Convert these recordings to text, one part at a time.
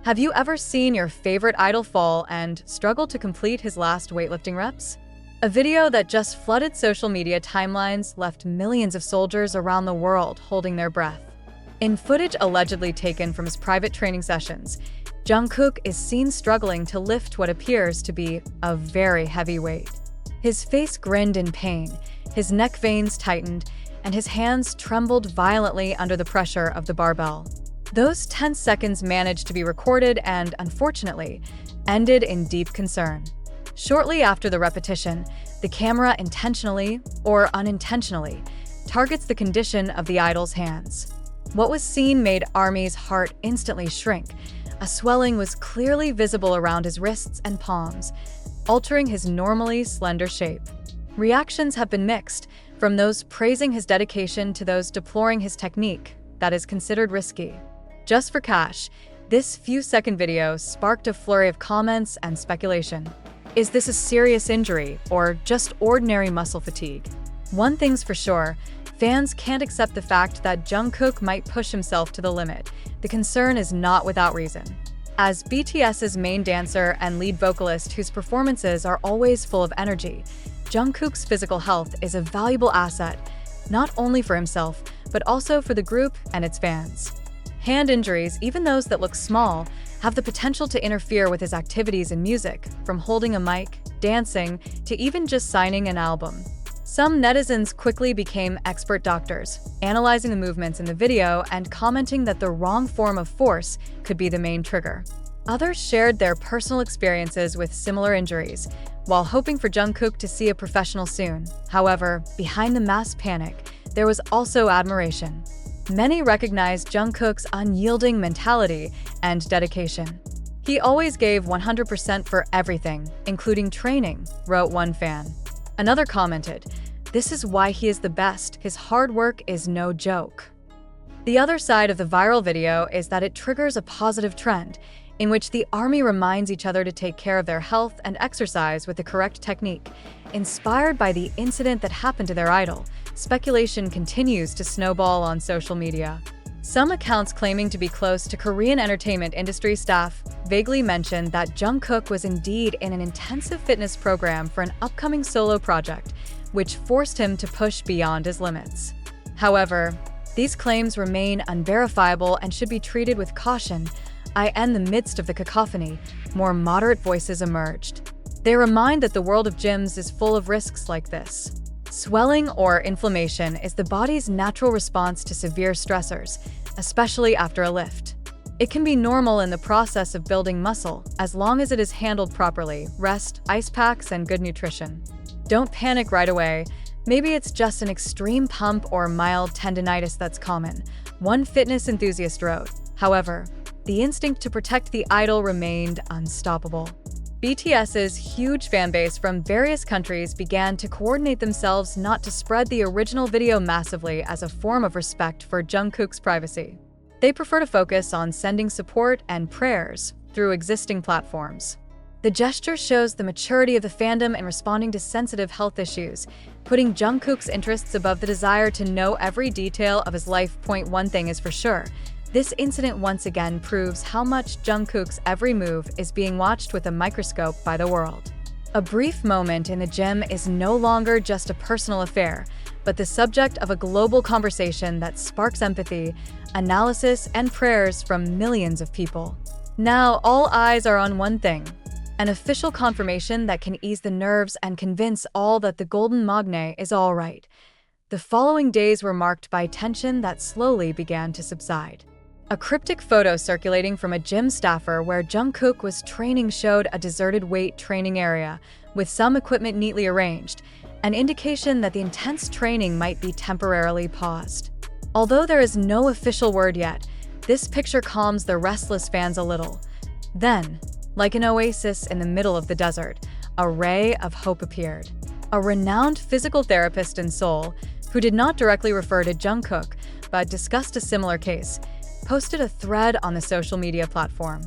Have you ever seen your favorite idol fall and struggle to complete his last weightlifting reps? A video that just flooded social media timelines left millions of soldiers around the world holding their breath. In footage allegedly taken from his private training sessions, Jungkook is seen struggling to lift what appears to be a very heavy weight. His face grinned in pain, his neck veins tightened, and his hands trembled violently under the pressure of the barbell. Those tense seconds managed to be recorded and, unfortunately, ended in deep concern. Shortly after the repetition, the camera intentionally, or unintentionally, targets the condition of the idol's hands. What was seen made ARMY's heart instantly shrink. A swelling was clearly visible around his wrists and palms, altering his normally slender shape. Reactions have been mixed, from those praising his dedication to those deploring his technique that is considered risky. Just for cash, this few-second video sparked a flurry of comments and speculation. Is this a serious injury or just ordinary muscle fatigue? One thing's for sure, fans can't accept the fact that Jungkook might push himself to the limit. The concern is not without reason. As BTS's main dancer and lead vocalist whose performances are always full of energy, Jungkook's physical health is a valuable asset, not only for himself, but also for the group and its fans. Hand injuries, even those that look small, have the potential to interfere with his activities in music, from holding a mic, dancing, to even just signing an album. Some netizens quickly became expert doctors, analyzing the movements in the video and commenting that the wrong form of force could be the main trigger. Others shared their personal experiences with similar injuries, while hoping for Jungkook to see a professional soon. However, behind the mass panic, there was also admiration. Many recognized Jungkook's unyielding mentality and dedication. He always gave 100% for everything, including training, wrote one fan. Another commented, "This is why he is the best. His hard work is no joke." The other side of the viral video is that it triggers a positive trend, in which the ARMY reminds each other to take care of their health and exercise with the correct technique. Inspired by the incident that happened to their idol, speculation continues to snowball on social media. Some accounts claiming to be close to Korean entertainment industry staff vaguely mentioned that Jungkook was indeed in an intensive fitness program for an upcoming solo project, which forced him to push beyond his limits. However, these claims remain unverifiable and should be treated with caution. In the midst of the cacophony, more moderate voices emerged. They remind that the world of gyms is full of risks like this. Swelling or inflammation is the body's natural response to severe stressors, especially after a lift. It can be normal in the process of building muscle, as long as it is handled properly: rest, ice packs, and good nutrition. Don't panic right away. Maybe it's just an extreme pump or mild tendinitis that's common, one fitness enthusiast wrote. However, the instinct to protect the idol remained unstoppable. BTS's huge fanbase from various countries began to coordinate themselves not to spread the original video massively as a form of respect for Jungkook's privacy. They prefer to focus on sending support and prayers through existing platforms. The gesture shows the maturity of the fandom in responding to sensitive health issues, putting Jungkook's interests above the desire to know every detail of his life. One thing is for sure, this incident once again proves how much Jungkook's every move is being watched with a microscope by the world. A brief moment in the gym is no longer just a personal affair, but the subject of a global conversation that sparks empathy, analysis, and prayers from millions of people. Now, all eyes are on one thing: an official confirmation that can ease the nerves and convince all that the Golden Magne is all right. The following days were marked by tension that slowly began to subside. A cryptic photo circulating from a gym staffer where Jungkook was training showed a deserted weight training area, with some equipment neatly arranged, an indication that the intense training might be temporarily paused. Although there is no official word yet, this picture calms the restless fans a little. Then, like an oasis in the middle of the desert, a ray of hope appeared. A renowned physical therapist in Seoul, who did not directly refer to Jungkook but discussed a similar case, posted a thread on the social media platform.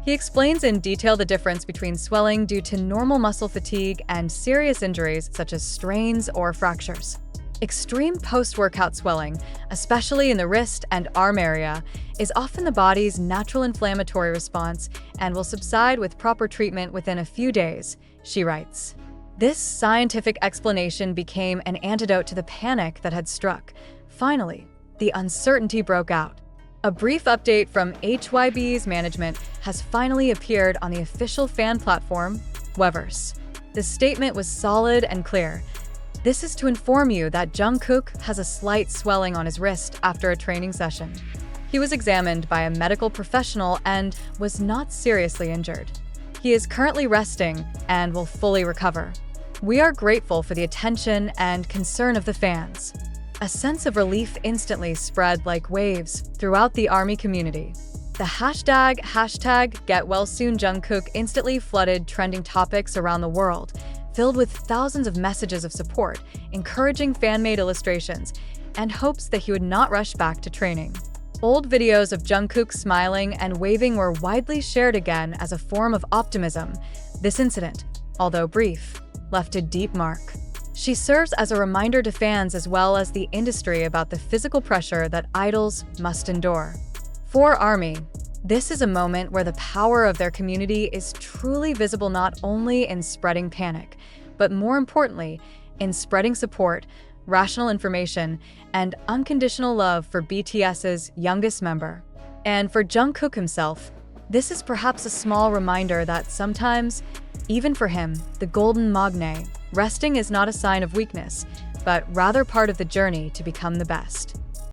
He explains in detail the difference between swelling due to normal muscle fatigue and serious injuries such as strains or fractures. Extreme post-workout swelling, especially in the wrist and arm area, is often the body's natural inflammatory response and will subside with proper treatment within a few days, she writes. This scientific explanation became an antidote to the panic that had struck. Finally, the uncertainty broke out. A brief update from HYB's management has finally appeared on the official fan platform, Weverse. The statement was solid and clear. This is to inform you that Jungkook has a slight swelling on his wrist after a training session. He was examined by a medical professional and was not seriously injured. He is currently resting and will fully recover. We are grateful for the attention and concern of the fans. A sense of relief instantly spread like waves throughout the ARMY community. The hashtag #GetWellSoonJungkook instantly flooded trending topics around the world, filled with thousands of messages of support, encouraging fan-made illustrations, and hopes that he would not rush back to training. Old videos of Jungkook smiling and waving were widely shared again as a form of optimism. This incident, although brief, left a deep mark. She serves as a reminder to fans as well as the industry about the physical pressure that idols must endure. For ARMY, this is a moment where the power of their community is truly visible not only in spreading panic, but more importantly, in spreading support, rational information, and unconditional love for BTS's youngest member. And for Jungkook himself, this is perhaps a small reminder that sometimes, even for him, the golden magne, resting is not a sign of weakness, but rather part of the journey to become the best.